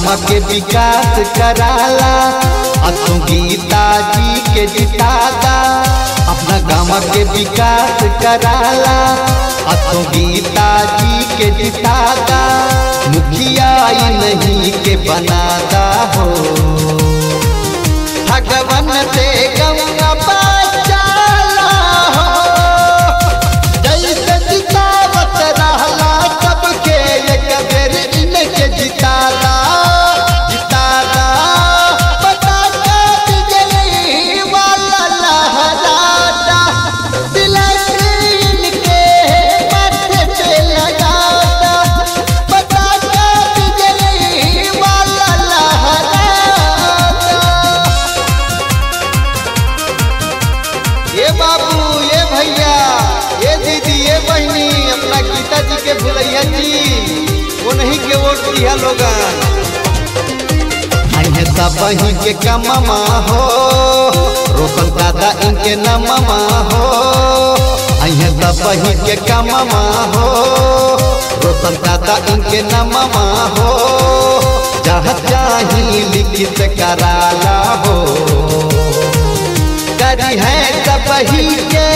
गाँव के विकास कराला, असो गीता जी के जितादा। अपना गाँव के विकास कराला, असो गीता जी के जितादा। मुखिया नहीं के बनादा हो, भगवान से गंगा बचाला हो। जैसे जितावत रहला सबके एक बेर इनके जितादा। जितादा पताका बिजली वाला लहराता, तिलक इनके माथे पे लगाता। पताका बिजली वाला लहराता। ये बाबू, ये भैया, ये दीदी, ये बहनी, अपना गीता जी के भुलैया जी वो नहीं के वोट दिया लोगन। सब बही के कममा हो, रोशन दादा इनके नममा हो। सब बही के कममा हो, रोशन दादा इनके नममा हो। जहाँ चाही लिखित कराला हो, करी है सब ही के